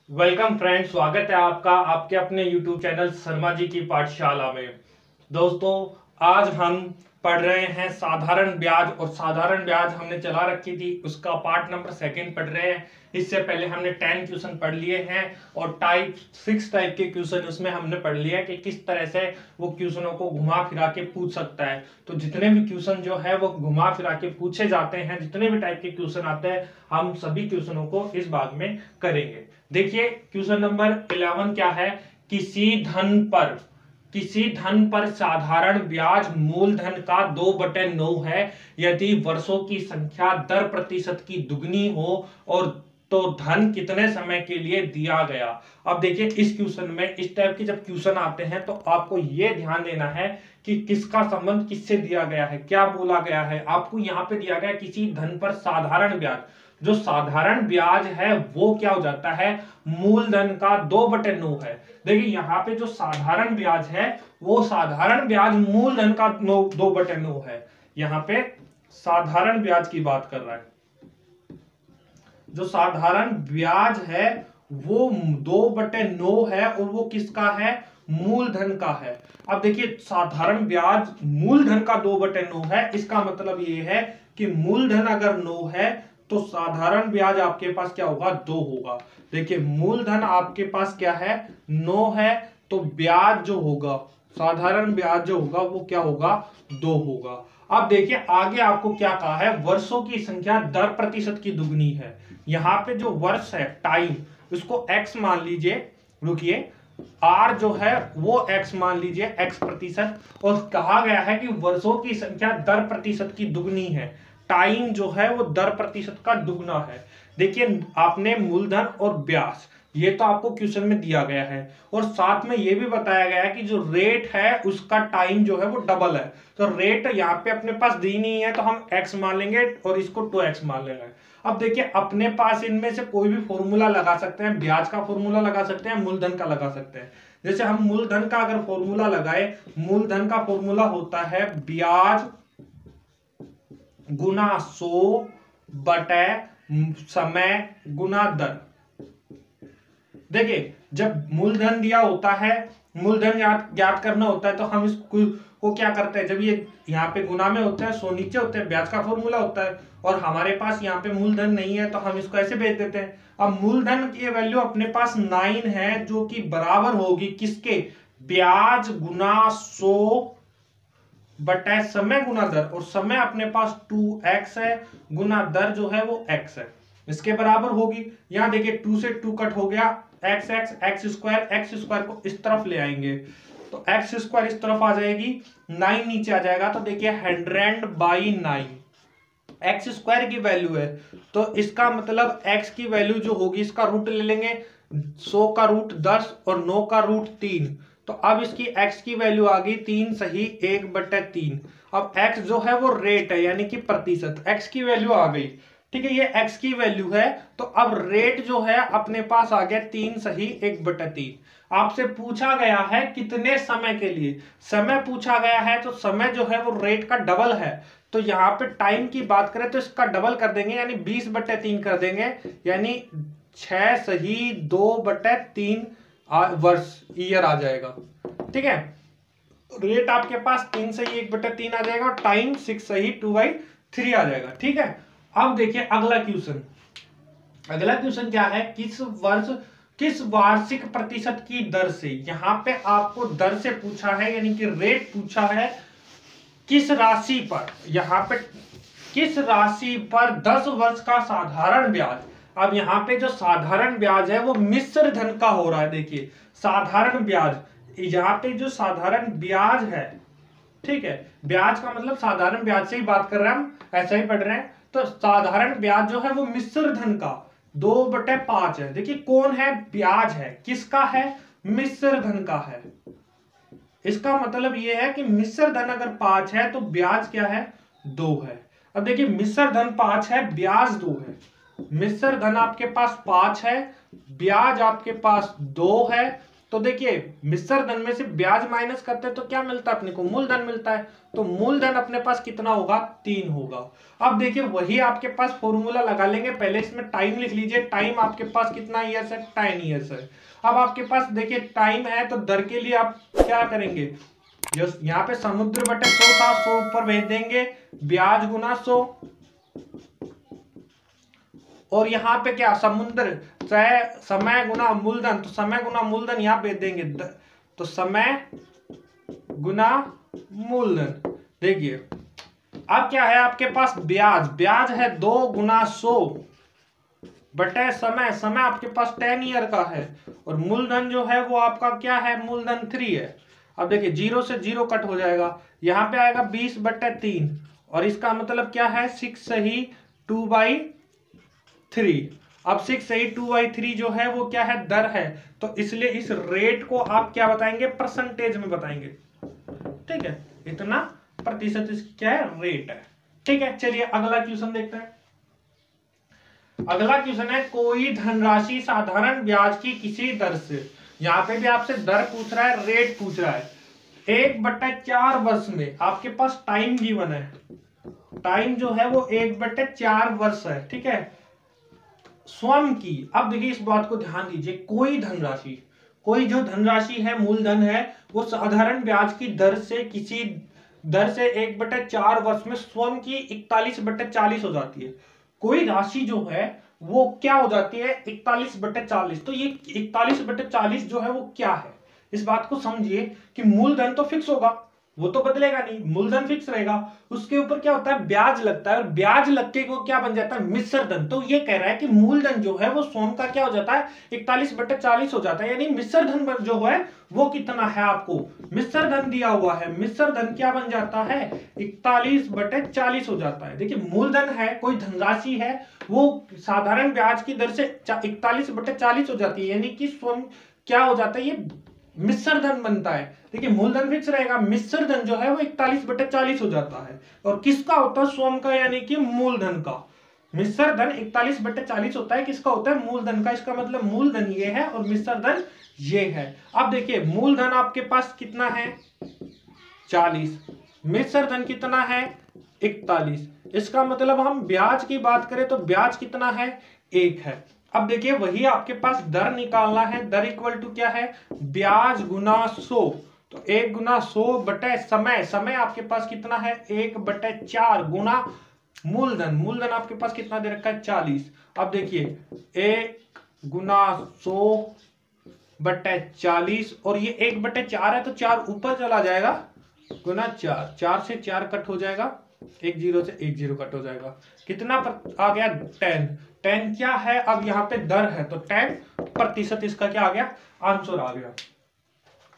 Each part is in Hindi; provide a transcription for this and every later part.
वेलकम फ्रेंड्स, स्वागत है आपका आपके अपने YouTube चैनल शर्मा जी की पाठशाला में। दोस्तों, आज हम पढ़ रहे हैं साधारण ब्याज। और साधारण ब्याज हमने चला रखी थी, उसका पार्ट नंबर 2 पढ़ रहे हैं। इससे पहले हमने 10 क्वेश्चन पढ़ लिए हैं और टाइप 6 टाइप के क्वेश्चन उसमें हमने पढ़ लिया कि किस तरह से वो क्वेश्चनों को घुमा फिरा के पूछ सकता है। तो जितने भी क्वेश्चन जो है वो घुमा फिरा के पूछे जाते हैं, जितने भी टाइप के क्वेश्चन आते हैं, हम सभी क्वेश्चनों को इस भाग में करेंगे। देखिए क्वेश्चन नंबर 11 क्या है। किसी धन पर साधारण ब्याज मूलधन का 2/9 है यदि वर्षों की संख्या दर प्रतिशत की दुगनी हो और तो धन कितने समय के लिए दिया गया। अब देखिए इस क्वेश्चन में इस टाइप के जब क्वेश्चन आते हैं तो आपको यह ध्यान देना है कि किसका संबंध किससे दिया गया है, क्या बोला गया है। आपको यहां पे दिया गया किसी धन पर साधारण ब्याज। जो साधारण ब्याज है वो क्या हो जाता है, मूलधन का 2/9 है। देखिए यहाँ पे जो साधारण ब्याज है वो साधारण ब्याज मूलधन का 2/9 है। यहाँ पे साधारण ब्याज की बात कर रहा है। जो साधारण ब्याज है वो 2/9 है और वो किसका है, मूलधन का है। अब देखिए साधारण ब्याज मूलधन का 2/9 है, इसका मतलब ये है कि मूलधन अगर 9 है तो साधारण ब्याज आपके पास क्या होगा, 2 होगा। देखिए मूलधन आपके पास क्या है, 9 है, तो ब्याज जो होगा, साधारण ब्याज जो होगा वो क्या होगा, 2 होगा। अब देखिए आगे आपको क्या कहा है, वर्षों की संख्या दर प्रतिशत की दुगनी है। यहां पे जो वर्ष है, टाइम, उसको x मान लीजिए। रुकिए, r जो है वो x मान लीजिए, x प्रतिशत। और कहा गया है कि वर्षों की संख्या दर प्रतिशत की दुगनी है, टाइम जो है वो दर प्रतिशत का दुगना है। देखिए आपने मूलधन और ब्याज ये तो आपको क्वेश्चन में दिया गया है और साथ में ये भी बताया गया है कि जो रेट है उसका टाइम जो है वो डबल है। तो रेट यहाँ पे अपने पास दी नहीं है तो हम x मान लेंगे और इसको 2x मान लेंगे। अब देखिए अपने पास इनमें से कोई भी फॉर्मूला लगा सकते हैं, ब्याज का फॉर्मूला लगा सकते हैं, मूलधन का लगा सकते हैं। जैसे हम मूलधन का अगर फॉर्मूला लगाए, मूलधन का फॉर्मूला होता है ब्याज गुना 100 बटे समय गुना दर। देखिए जब मूलधन दिया होता है, मूलधन ज्ञात करना होता है तो हम इसको क्या करते हैं, जब ये यहाँ पे गुना में होता है, 100 नीचे होते हैं, ब्याज का फॉर्मूला होता है और हमारे पास यहाँ पे मूलधन नहीं है तो हम इसको ऐसे भेज देते हैं। अब मूलधन की वैल्यू अपने पास 9 है जो कि बराबर होगी किसके, ब्याज गुना 100 बटे समय गुना दर। और समय अपने पास 2x है, गुना दर जो है वो x है, इसके बराबर होगी। यहां देखिए 2 से 2 कट हो गया, x स्क्वायर को इस तरफ ले आएंगे तो x स्क्वायर इस तरफ आ जाएगी, 9 नीचे आ जाएगा। तो देखिए 100/9 एक्स स्क्वायर की वैल्यू है, तो इसका मतलब x की वैल्यू जो होगी इसका रूट ले लेंगे, 100 का रूट 10 और 9 का रूट 3। तो अब इसकी x की वैल्यू आ गई 3 सही 1/3। अब x जो है वो रेट है यानी कि प्रतिशत, x की वैल्यू आ गई। ठीक है, ये x की वैल्यू है। तो अब रेट जो है अपने पास आ गया 3 सही 1/3। आपसे पूछा गया है कितने समय के लिए, समय पूछा गया है तो समय जो है वो रेट का डबल है। तो यहाँ पे टाइम की बात करें तो इसका डबल कर देंगे यानी 20/3 कर देंगे, यानी 6 सही 2/3 वर्ष ईयर आ जाएगा। ठीक है, रेट आपके पास 3 सही 1/3 आ जाएगा और टाइम 6 सही 2/3 आ जाएगा। ठीक है, अब देखिए अगला क्वेश्चन। अगला क्वेश्चन क्या है, किस वार्षिक प्रतिशत की दर से, यहां पे आपको दर से पूछा है यानी कि रेट पूछा है, किस राशि पर, यहां पे किस राशि पर 10 वर्ष का साधारण ब्याज। अब यहां पे जो साधारण ब्याज है वो मिश्र धन का हो रहा है। देखिए साधारण ब्याज, यहां पे जो साधारण ब्याज है, ठीक है, ब्याज का मतलब साधारण ब्याज से ही बात कर रहे हैं हम, ऐसा ही पढ़ रहे हैं। तो साधारण ब्याज जो है वो मिश्र धन का 2/5 है। देखिए कौन है, ब्याज है, किसका है, मिश्र धन का है। इसका मतलब यह है कि मिश्र धन अगर 5 है तो ब्याज क्या है, 2 है। अब देखिए मिश्र धन 5 है, ब्याज 2 है। मिश्र धन आपके पास 5 है, ब्याज आपके पास 2 है, तो देखिए मिश्र धन में से ब्याज माइनस करते हैं तो क्या मिलता है अपने को, मूलधन मिलता है। तो मूलधन अपने पास कितना होगा, 3 होगा। अब देखिए वही आपके पास फॉर्मूला लगा लेंगे, पहले इसमें टाइम लिख लीजिए। टाइम आपके पास कितना ईयर्स है, 10 ईयर्स है। अब आपके पास देखिए टाइम है तो दर के लिए आप क्या करेंगे, जो यहाँ पे समुद्र बटे 100 था, 100 ऊपर भेज देंगे, ब्याज गुना 100, और यहाँ पे क्या समुद्र समय गुना मूलधन, तो समय गुना मूलधन यहाँ भेज देंगे, तो समय गुना मूलधन। देखिए अब क्या है आपके पास, ब्याज, ब्याज है 2 गुना 100 बटे समय, समय आपके पास 10 ईयर का है, और मूलधन जो है वो आपका क्या है, मूलधन 3 है। अब देखिए 0 से 0 कट हो जाएगा, यहाँ पे आएगा 20 बटे 3, और इसका मतलब क्या है 6 सही 2/3। अब 6 सही 2/3 जो है वो क्या है, दर है, तो इसलिए इस रेट को आप क्या बताएंगे, परसेंटेज में बताएंगे। ठीक है, इतना प्रतिशत इसकी क्या है, रेट है। ठीक है, चलिए अगला क्वेश्चन देखते हैं। अगला क्वेश्चन है, कोई धनराशि साधारण ब्याज की किसी दर से, यहां पे भी आपसे दर पूछ रहा है, रेट पूछ रहा है, 1/4 वर्ष में आपके पास टाइम गिवन है, टाइम जो है वो 1/4 वर्ष है। ठीक है, स्वयं की, अब देखिए इस बात को ध्यान दीजिए, कोई धनराशि, कोई जो धनराशि है मूलधन है वो साधारण ब्याज की दर से किसी दर से 1/4 वर्ष में स्वयं की 41/40 हो जाती है। कोई राशि जो है वो क्या हो जाती है, 41/40। तो ये 41/40 जो है वो क्या है, इस बात को समझिए कि मूलधन तो फिक्स होगा, वो तो बदलेगा नहीं, मूलधन फिक्स रहेगा, उसके ऊपर क्या होता है, ब्याज लगता है, और ब्याज लगने को क्या बन जाता है, मिश्र धन। तो ये कह रहा है कि मूलधन जो है वो स्वयं का क्या हो जाता है, 41/40 हो जाता है, यानी मिश्र धन जो है वो कितना है, आपको मिश्र धन दिया हुआ है, मिश्र धन क्या बन जाता है, 41/40 हो जाता है। देखिए मूलधन है, कोई धनराशि है, वो साधारण ब्याज की दर से 41/40 हो जाती है, यानी कि स्वयं क्या हो जाता है, ये मिश्र धन बनता है। देखिए मूलधन फिक्स रहेगा, मिश्र धन जो है वो 41/40 हो जाता है, और किसका होता है, स्वयं का, यानी कि मूलधन का। मिश्र धन 41/40 होता है, किसका होता है, मूलधन का। इसका मतलब मूलधन ये है और मिश्र धन ये है। अब देखिए मूलधन आपके पास कितना है, 40, मिश्र धन कितना है, 41। इसका मतलब हम ब्याज की बात करें तो ब्याज कितना है, 1 है। अब देखिए वही आपके पास दर निकालना है, दर इक्वल टू क्या है, ब्याज गुना 100, तो 1 गुना 100 बटे समय, समय आपके पास कितना है, 1/4 गुना मूलधन, मूलधन आपके पास कितना दे रखा है, 40। अब देखिए 1 गुना 100 बटे 40, और ये 1/4 है तो 4 ऊपर चला जाएगा, गुना 4, 4 से 4 कट हो जाएगा, 1 0 से 1 0 कट हो जाएगा, कितना आ गया, 10। 10 क्या है, अब यहाँ पे दर है तो 10% इसका क्या आ गया, आंसर आ गया।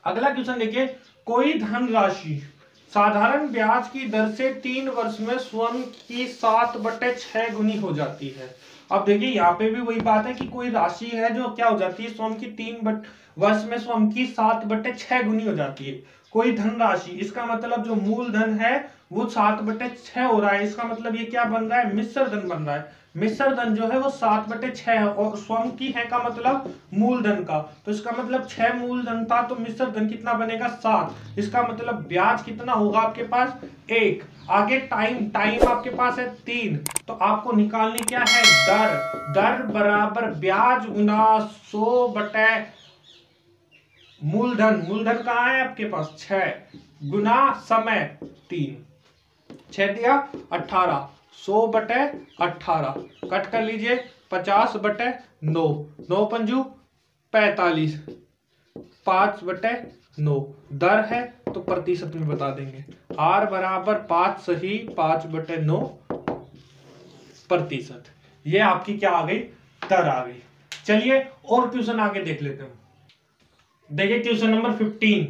अगला क्वेश्चन देखिए, कोई धनराशि साधारण ब्याज की दर से 3 वर्ष में स्वयं की 7/6 गुनी हो जाती है। अब देखिए यहाँ पे भी वही बात है कि कोई राशि है जो क्या हो जाती है, स्वयं की 3 वर्ष में स्वयं की 7/6 गुनी हो जाती है। कोई धनराशि, इसका मतलब जो मूलधन है वो 7/6 हो रहा है, इसका मतलब ये क्या बन रहा है, मिश्र धन बन रहा है। मिश्र धन जो है वो 7/6 है, और स्वयं की है का मतलब मूलधन का, तो इसका मतलब 6 मूलधन था तो मिश्र धन कितना बनेगा, 7। इसका मतलब ब्याज कितना होगा आपके पास, 1। आगे टाइम, टाइम आपके पास है 3, तो आपको निकालनी क्या है, दर, दर बराबर ब्याज गुना 100 बटे मूलधन, मूलधन कहाँ है आपके पास, 6 गुना समय 3, 6 दिया 18, 100 बटे 18 कट कर लीजिए, 50/9, 9 पंजू 45, 5/9 दर है तो प्रतिशत में बता देंगे, R बराबर 5 सही 5/9 प्रतिशत। ये आपकी क्या आ गई, दर आ गई। चलिए और क्वेश्चन आगे देख लेते हैं। देखिए क्वेश्चन नंबर 15,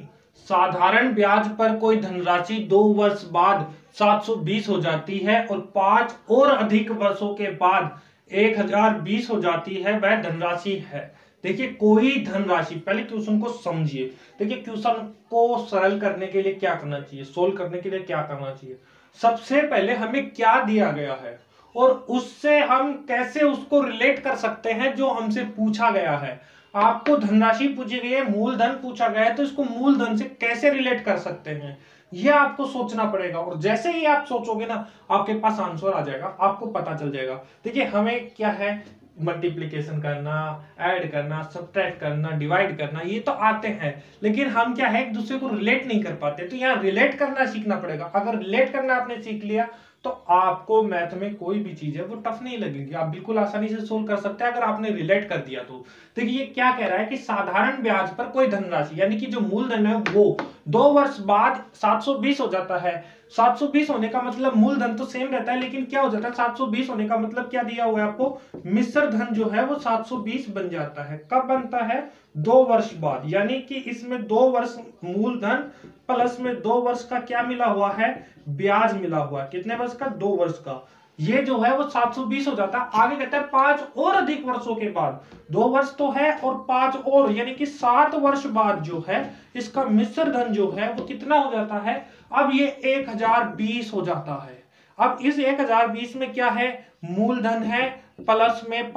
साधारण ब्याज पर कोई धनराशि 2 वर्ष बाद 720 हो जाती है और 5 और अधिक वर्षों के बाद 1020 हो जाती है, वह धनराशि है। देखिए कोई धनराशि, पहले क्वेश्चन को समझिए। देखिए क्वेश्चन को सरल करने के लिए क्या करना चाहिए, सोल्व करने के लिए क्या करना चाहिए, सबसे पहले हमें क्या दिया गया है और उससे हम कैसे उसको रिलेट कर सकते हैं जो हमसे पूछा गया है। आपको धनराशि पूछी गई है, मूलधन पूछा गया है, तो इसको मूलधन से कैसे रिलेट कर सकते हैं ये आपको सोचना पड़ेगा। और जैसे ही आप सोचोगे ना आपके पास आंसर आ जाएगा, आपको पता चल जाएगा। देखिए हमें क्या है, मल्टीप्लिकेशन करना, ऐड करना, सब्ट्रैक्ट करना, डिवाइड करना, ये तो आते हैं, लेकिन हम क्या है एक दूसरे को रिलेट नहीं कर पाते। तो यहाँ रिलेट करना सीखना पड़ेगा। अगर रिलेट करना आपने सीख लिया तो आपको मैथ में कोई भी चीज है वो टफ नहीं लगेगी, आप बिल्कुल आसानी से सोल्व कर सकते हैं अगर आपने रिलेट कर दिया तो। देखिए ये क्या कह रहा है कि साधारण ब्याज पर कोई धनराशि, यानी कि जो मूलधन है वो 2 वर्ष बाद 720 हो जाता है। 720 होने का मतलब मूलधन तो सेम रहता है, लेकिन क्या हो जाता है 720 होने का मतलब क्या दिया हुआ है आपको, मिश्र धन जो है वो 720 बन जाता है। कब बनता है, 2 वर्ष बाद, यानी कि इसमें 2 वर्ष मूलधन प्लस में 2 वर्ष का क्या मिला हुआ है, ब्याज मिला हुआ है। कितने वर्ष का, 2 वर्ष का। ये जो है वो 720 हो जाता है। आगे कहता है 5 और अधिक वर्षों के बाद, 2 वर्ष तो है और 5 और, यानी कि 7 वर्ष बाद जो है इसका मिश्र धन जो है वो कितना हो जाता है, अब ये 1020 हो जाता है। अब इस 1020 में क्या है, मूलधन है प्लस में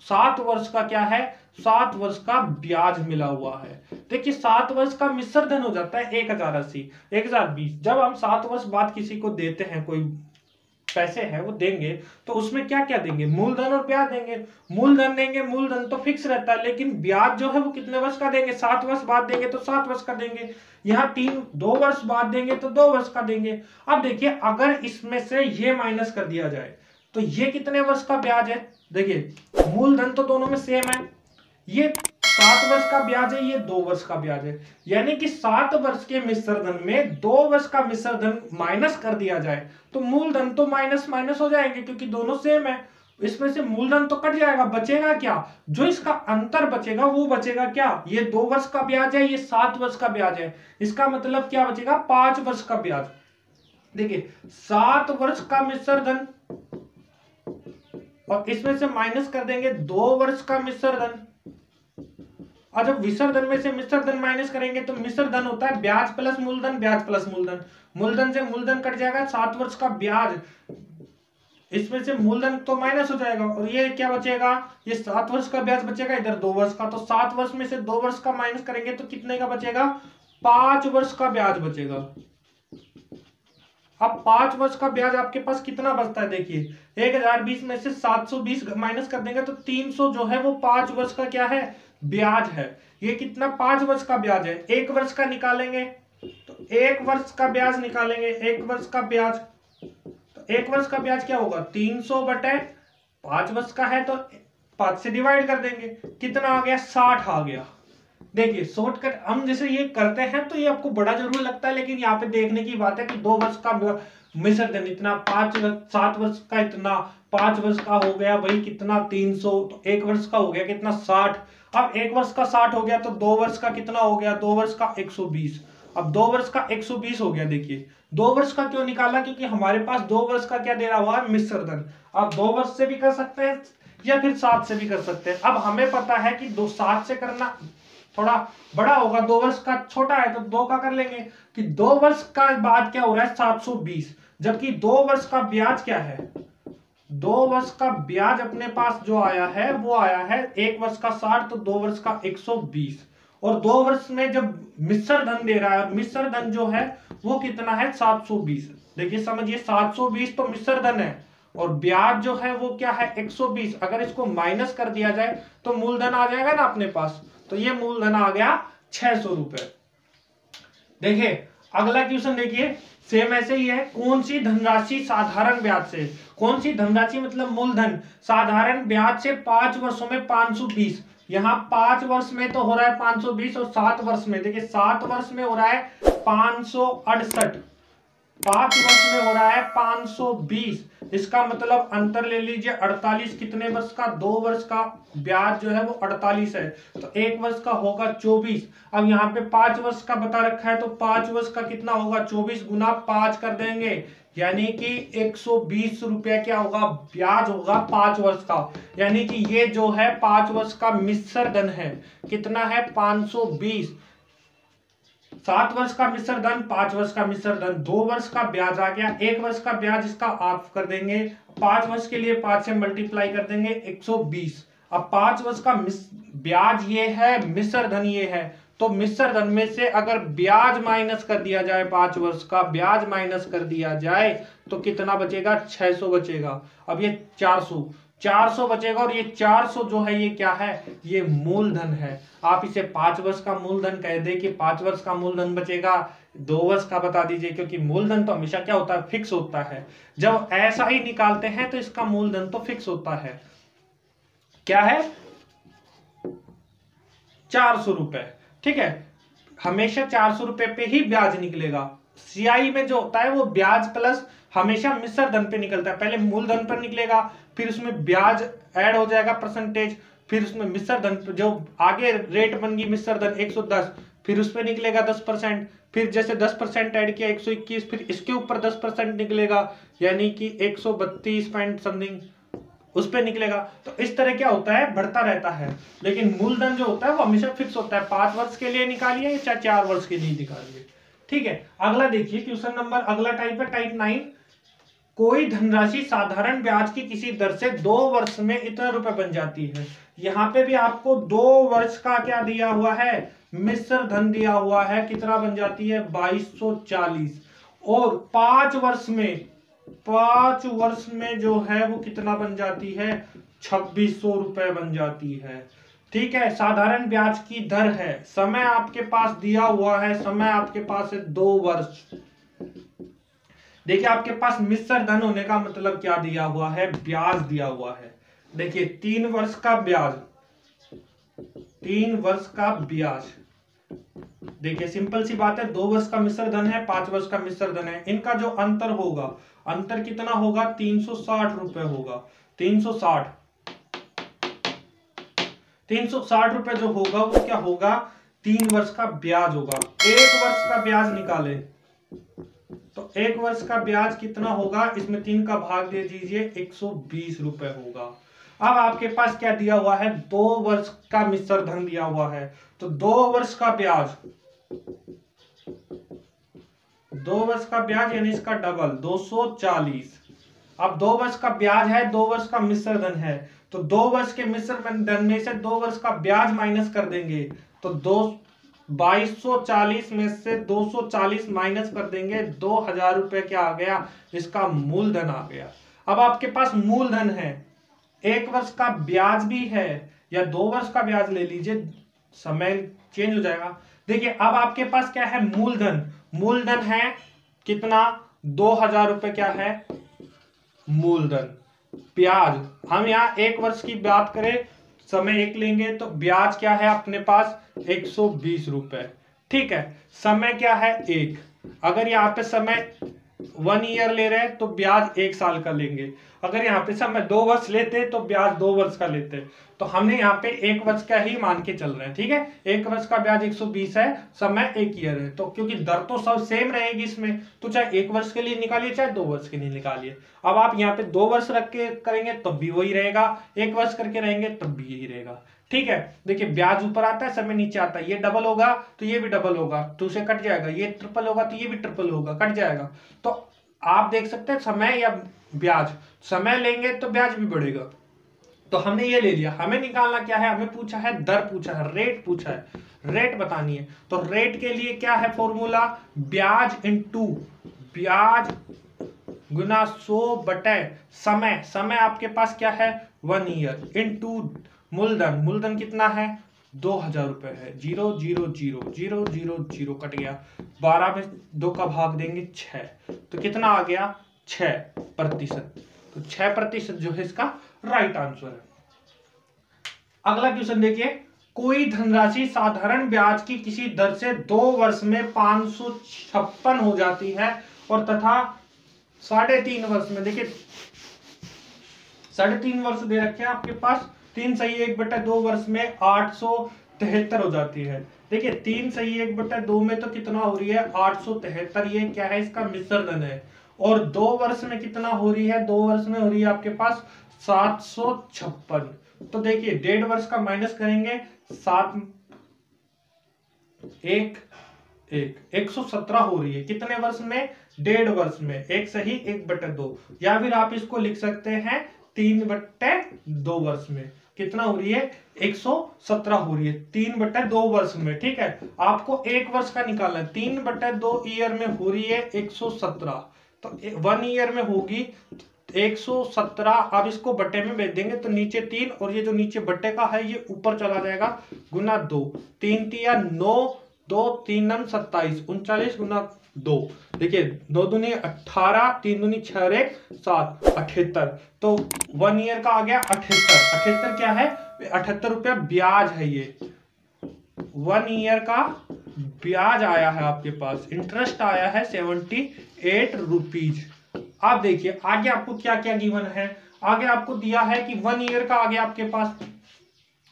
7 वर्ष का क्या है, 7 वर्ष का ब्याज मिला हुआ है। देखिए 7 वर्ष का मिश्र धन हो जाता है 1080, 1020। जब हम 7 वर्ष बाद किसी को देते हैं, कोई पैसे है वो देंगे, तो उसमें क्या क्या देंगे, मूलधन और ब्याज देंगे। मूलधन देंगे, मूलधन तो फिक्स रहता है, लेकिन ब्याज जो है वो कितने वर्ष का देंगे, 7 वर्ष बाद देंगे तो 7 वर्ष का देंगे। यहाँ 2 वर्ष बाद देंगे तो 2 वर्ष का देंगे। अब देखिए अगर इसमें से ये माइनस कर दिया जाए तो ये कितने वर्ष का ब्याज है। देखिए मूलधन तो दोनों में सेम है, ये 7 वर्ष का ब्याज है, ये 2 वर्ष का ब्याज है, यानी कि 7 वर्ष के मिश्र धन में 2 वर्ष का मिश्र धन माइनस कर दिया जाए तो मूलधन तो माइनस माइनस हो जाएंगे क्योंकि दोनों सेम है। इसमें से मूलधन तो कट जाएगा, बचेगा क्या, जो इसका अंतर बचेगा वो बचेगा क्या, ये 2 वर्ष का ब्याज है, ये 7 वर्ष का ब्याज है। इसका मतलब क्या बचेगा, 5 वर्ष का ब्याज। देखिए 7 वर्ष का मिश्र धन और इसमें से माइनस कर देंगे 2 वर्ष का मिश्र धन, और जब मिश्र धन में से मिश्र धन माइनस करेंगे तो मिश्र धन होता है ब्याज प्लस मूलधन, ब्याज प्लस मूलधन। मूलधन से मूलधन कट जाएगा, 7 वर्ष का ब्याज, इसमें से मूलधन तो माइनस हो जाएगा और ये क्या बचेगा, ये 7 वर्ष का ब्याज बचेगा, इधर 2 वर्ष का। तो 7 वर्ष में से 2 वर्ष का माइनस करेंगे तो कितने का बचेगा, 5 वर्ष का ब्याज बचेगा। अब 5 वर्ष का ब्याज आपके पास कितना बचता है, देखिए 1020 में से 720 माइनस कर देंगे तो 300 जो है वो 5 वर्ष का क्या है, ब्याज है। ये कितना, 5 वर्ष का ब्याज है। 1 वर्ष का निकालेंगे तो 1 वर्ष का ब्याज निकालेंगे, 1 वर्ष का ब्याज, तो 1 वर्ष का ब्याज क्या होगा, 300 बटे 5 वर्ष का है तो 5 से डिवाइड कर देंगे, कितना आ गया, 60 आ गया। देखिए शॉर्टकट हम जैसे ये करते हैं तो ये आपको बड़ा जरूर लगता है, लेकिन यहाँ पे देखने की बात है कि 2 वर्ष का मिश्र धन इतना, 7 वर्ष का इतना, 5 वर्ष का हो गया भाई कितना 300, तो 1 वर्ष का हो गया कितना 60। अब 1 वर्ष का 60 हो गया तो 2 वर्ष का कितना हो गया, 2 वर्ष का 120। अब 2 वर्ष का 120 हो गया। देखिए 2 वर्ष का क्यों निकाला, क्योंकि हमारे पास 2 वर्ष का क्या दे रहा हुआ है, मिश्र धन। आप 2 वर्ष से भी कर सकते हैं या फिर 7 से भी कर सकते हैं। अब हमें पता है कि 7 से करना थोड़ा बड़ा होगा, 2 वर्ष का छोटा है तो 2 का कर लेंगे कि 2 वर्ष का बाद क्या हो रहा है 720, जबकि 2 वर्ष का ब्याज क्या है, 2 वर्ष का ब्याज अपने पास जो आया है वो आया है 1 वर्ष का 60 तो 2 वर्ष का 120, और 2 वर्ष में जब मिश्र धन दे रहा है और मिश्र धन जो है वो कितना है 720। देखिए समझिए 720 तो मिश्र धन है और ब्याज जो है वो क्या है 120। अगर इसको माइनस कर दिया जाए तो मूलधन आ जाएगा ना अपने पास, तो ये मूलधन आ गया 600 रुपए। देखिए अगला क्वेश्चन देखिए सेम ऐसे ही है, कौन सी धनराशि साधारण ब्याज से, कौन सी धनराशि मतलब मूलधन साधारण ब्याज से 5 वर्षों में 520, यहाँ 5 वर्ष में तो हो रहा है 520 और 7 वर्ष में, देखिए 7 वर्ष में हो रहा है 568, 5 वर्ष में हो रहा है 520। इसका मतलब अंतर ले लीजिए 48, कितने वर्ष का, 2 वर्ष का ब्याज जो है वो 48 है तो 1 वर्ष का होगा 24। अब यहाँ पे 5 वर्ष का बता रखा है तो 5 वर्ष का कितना होगा, 24 गुना 5 कर देंगे, यानी कि 120 रुपया क्या होगा, ब्याज होगा 5 वर्ष का। यानी कि ये जो है 5 वर्ष का मिश्र धन है, कितना है 520। 7 वर्ष का मिश्र धन, 5 वर्ष का मिश्र धन, 2 वर्ष का ब्याज आ गया, 1 वर्ष का ब्याज इसका आप कर देंगे, 5 वर्ष के लिए 5 से मल्टीप्लाई कर देंगे 120। अब 5 वर्ष का ब्याज ये है, मिश्र धन ये है, तो मिश्र धन में से अगर ब्याज माइनस कर दिया जाए, 5 वर्ष का ब्याज माइनस कर दिया जाए तो कितना बचेगा, 600 बचेगा। अब ये 400 बचेगा, और ये 400 जो है ये क्या है, ये मूलधन है। आप इसे 5 वर्ष का मूलधन कह दे कि 5 वर्ष का मूलधन बचेगा, 2 वर्ष का बता दीजिए, क्योंकि मूलधन तो हमेशा क्या होता है, फिक्स होता है। जब ऐसा ही निकालते हैं तो इसका मूलधन तो फिक्स होता है, क्या है, 400 रुपए। ठीक है, हमेशा 400 रुपए पे ही ब्याज निकलेगा। सीआई में जो होता है वो ब्याज प्लस हमेशा मिश्र धन पे निकलता है, पहले मूलधन पर निकलेगा, फिर उसमें ब्याज ऐड हो जाएगा परसेंटेज, फिर उसमें मिश्र धन जो आगे रेट बन गई मिश्र धन 110, फिर उस पर निकलेगा 10%, फिर जैसे 10% ऐड किया 121, फिर इसके ऊपर 10% निकलेगा, यानी कि 132 पॉइंट समथिंग उस पे निकलेगा। तो इस तरह क्या होता है, बढ़ता रहता है। लेकिन मूलधन जो होता है वो हमेशा फिक्स होता है, 5 वर्ष के लिए निकालिए चाहे 4 वर्ष के लिए निकालिए। ठीक है, अगला देखिए क्वेश्चन नंबर, अगला टाइप है टाइप 9। कोई धनराशि साधारण ब्याज की किसी दर से 2 वर्ष में इतने रुपए बन जाती है। यहाँ पे भी आपको 2 वर्ष का क्या दिया हुआ है, मिश्र धन दिया हुआ है, कितना बन जाती है, 2240, और 5 वर्ष में जो है वो कितना बन जाती है, 2600 रुपए बन जाती है। ठीक है, साधारण ब्याज की दर है, समय आपके पास दिया हुआ है, समय आपके पास है 2 वर्ष। देखिए आपके पास मिश्र धन होने का मतलब क्या दिया हुआ है, ब्याज दिया हुआ है। देखिए 3 वर्ष का ब्याज, 3 वर्ष का ब्याज, देखिए सिंपल सी बात है, 2 वर्ष का मिश्र धन है, 5 वर्ष का मिश्र धन है, इनका जो अंतर होगा, अंतर कितना होगा, 360 रुपए होगा। 360 रुपए जो होगा वो क्या होगा, 3 वर्ष का ब्याज होगा। 1 वर्ष का ब्याज निकाले तो 1 वर्ष का ब्याज कितना होगा, इसमें 3 का भाग दे दीजिए, 120 रुपए होगा। अब आपके पास क्या दिया हुआ है, 2 वर्ष का मिश्र धन दिया हुआ है, तो 2 वर्ष का ब्याज, 2 वर्ष का ब्याज यानी इसका डबल 240। अब 2 वर्ष का ब्याज है, 2 वर्ष का मिश्र धन है, तो 2 वर्ष के मिश्र धन में से 2 वर्ष का ब्याज माइनस कर देंगे, तो 2240 में से 240 माइनस कर देंगे, 2000 रुपए क्या आ गया, इसका मूलधन आ गया। अब आपके पास मूलधन है, 1 वर्ष का ब्याज भी है, या 2 वर्ष का ब्याज ले लीजिए, समय चेंज हो जाएगा। देखिए अब आपके पास क्या है, मूलधन, मूलधन है कितना, 2000 रुपए क्या है मूलधन। ब्याज, हम यहाँ 1 वर्ष की बात करें, समय 1 लेंगे तो ब्याज क्या है अपने पास, 120 रुपए। ठीक है, समय क्या है 1, अगर यहाँ पे समय 1 ईयर ले रहे हैं तो ब्याज 1 साल का लेंगे, अगर यहाँ पे समय 2 वर्ष लेते तो ब्याज 2 वर्ष का लेते, तो हमने यहाँ पे 1 वर्ष का ही मान के चल रहे हैं। ठीक है, 1 वर्ष का ब्याज 120 है, समय 1 ईयर है, तो क्योंकि दर तो सब सेम रहेगी इसमें, तो चाहे 1 वर्ष के लिए निकालिए चाहे 2 वर्ष के लिए निकालिए। अब आप यहाँ पे 2 वर्ष रख के करेंगे तब भी वही रहेगा, 1 वर्ष करके रहेंगे तब भी यही रहेगा। ठीक है, देखिए ब्याज ऊपर आता है, समय नीचे आता है, ये डबल होगा तो ये भी डबल होगा, 2 से कट जाएगा, ये ट्रिपल होगा तो ये भी ट्रिपल होगा, कट जाएगा। तो आप देख सकते हैं समय या ब्याज, समय लेंगे तो ब्याज भी बढ़ेगा, तो हमने ये ले लिया। हमें निकालना क्या है, हमें पूछा है दर, पूछा है रेट, पूछा है रेट बतानी है। तो रेट के लिए क्या है फॉर्मूला, ब्याज इंटू ब्याज गुना 100 बटे समय, समय आपके पास क्या है 1 ईयर, इंटू मूलधन, मूलधन कितना है 2000 रुपए है, 0 0 0 0 0 0 कट गया, 12 में 2 का भाग देंगे 6, तो कितना आ गया 6%। तो 6% जो है इसका राइट आंसर है। अगला क्वेश्चन देखिए, कोई धनराशि साधारण ब्याज की किसी दर से 2 वर्ष में 556 हो जाती है, और तथा 3.5 वर्ष में, देखिए 3.5 वर्ष दे रखे हैं आपके पास, 3 सही 1/2 वर्ष में 873 हो जाती है। देखिए 3 सही 1/2 में तो कितना हो रही है 873, ये क्या है इसका मिश्र धन है, और 2 वर्ष में कितना हो रही है, 2 वर्ष में हो रही है आपके पास 756। तो देखिए 1.5 वर्ष का माइनस करेंगे, 7 1 117 हो रही है, कितने वर्ष में 1.5 वर्ष में, 1 सही 1/2, या फिर आप इसको लिख सकते हैं 3/2 वर्ष में। कितना हो रही है, 117 हो रही है 3/2 वर्ष में। ठीक है, आपको 1 वर्ष का निकालना है, 3/2 ईयर में हो रही है 117, तो 1 ईयर में होगी 117। अब इसको बट्टे में भेज देंगे तो नीचे 3 और ये जो नीचे बट्टे का है ये ऊपर चला जाएगा, गुना 2, 3 तिया 9, 2 3 9 27, 39 गुना 2, देखिए 2 दूनी 18, 3 दूनी 6 1 7, 78। तो 1 ईयर का आ गया 78। 78 क्या है, 78 रुपया ब्याज है ये। 1 ईयर का ब्याज आया है आपके पास, इंटरेस्ट आया है 78 रुपीज। आप देखिए आगे आपको क्या क्या गिवन है। आगे आपको दिया है कि 1 ईयर का आगे आपके पास,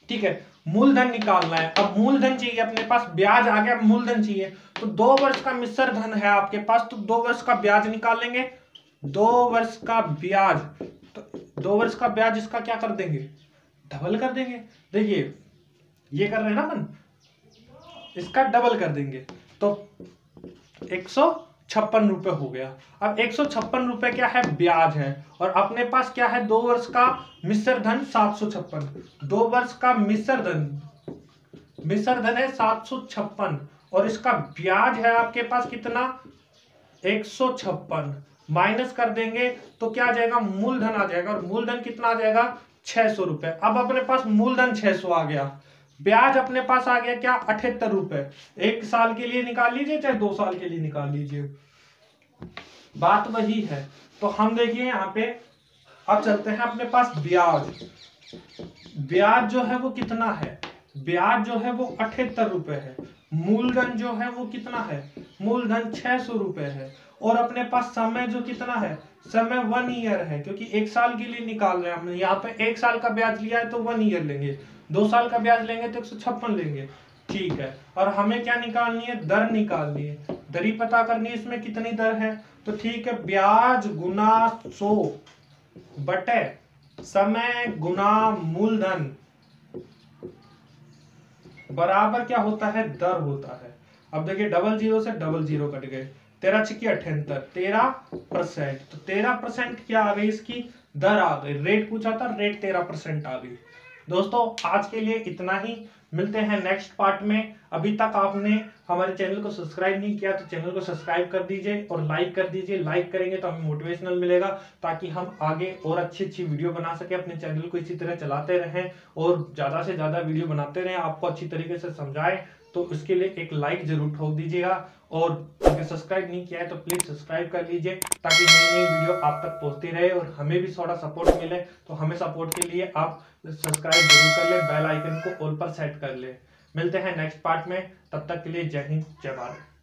ठीक है, मूलधन निकालना है। अब मूलधन चाहिए अपने पास, ब्याज आ गया, मूलधन चाहिए, तो 2 वर्ष का मिश्र धन है आपके पास, तो 2 वर्ष का ब्याज निकाल लेंगे। 2 वर्ष का ब्याज, तो 2 वर्ष का ब्याज इसका क्या कर देंगे, डबल कर देंगे। देखिए ये कर रहे हैं ना अपन, इसका डबल कर देंगे तो 156 रुपए हो गया। अब 156 रुपए क्या है, ब्याज है, और अपने पास क्या है, 2 वर्ष का मिश्र धन 756। 2 वर्ष का मिश्र धन है 756 और इसका ब्याज है आपके पास कितना, 156। माइनस कर देंगे तो क्या आ जाएगा, मूलधन आ जाएगा, और मूलधन कितना आ जाएगा, 600 रुपए। अब अपने पास मूलधन 600 आ गया, ब्याज अपने पास आ गया क्या, 78 रुपए। 1 साल के लिए निकाल लीजिए चाहे 2 साल के लिए निकाल लीजिए, बात वही है। तो हम देखिए यहाँ पे अब चलते हैं अपने पास ब्याज। ब्याज जो है वो कितना है, ब्याज जो है वो 78 रुपए है। मूलधन जो है वो कितना है, मूलधन 600 रुपए है, और अपने पास समय जो कितना है, समय 1 ईयर है, क्योंकि 1 साल के लिए निकाल रहे हैं हमने। यहाँ पे 1 साल का ब्याज लिया है तो 1 ईयर लेंगे, 2 साल का ब्याज लेंगे तो 156 लेंगे। ठीक है, और हमें क्या निकालनी है, दर निकालनी है, दरी पता करनी है, इसमें कितनी दर है। तो ठीक है, ब्याज गुना 100 बटे समय गुना मूलधन बराबर क्या होता है, दर होता है। अब देखिए 00 से 00 कट गए, 13 छिकी 78, 13%। तो 13% क्या आ गई, इसकी दर आ गई। रेट पूछा था, रेट 13% आ गई। दोस्तों आज के लिए इतना ही, मिलते हैं नेक्स्ट पार्ट में। अभी तक आपने हमारे चैनल को सब्सक्राइब नहीं किया तो चैनल को सब्सक्राइब कर दीजिए और लाइक कर दीजिए। लाइक करेंगे तो हमें मोटिवेशनल मिलेगा, ताकि हम आगे और अच्छी अच्छी वीडियो बना सके, अपने चैनल को इसी तरह चलाते रहें और ज्यादा से ज्यादा वीडियो बनाते रहें, आपको अच्छी तरीके से समझाएं। तो उसके लिए एक लाइक जरूर ठोक दीजिएगा, और अगर सब्सक्राइब नहीं किया है तो प्लीज सब्सक्राइब कर लीजिए, ताकि नई नई वीडियो आप तक पहुंचती रहे और हमें भी थोड़ा सपोर्ट मिले। तो हमें सपोर्ट के लिए आप सब्सक्राइब जरूर कर ले, बेल आइकन को ऑल पर सेट कर ले। मिलते हैं नेक्स्ट पार्ट में, तब तक के लिए जय हिंद जय भारत।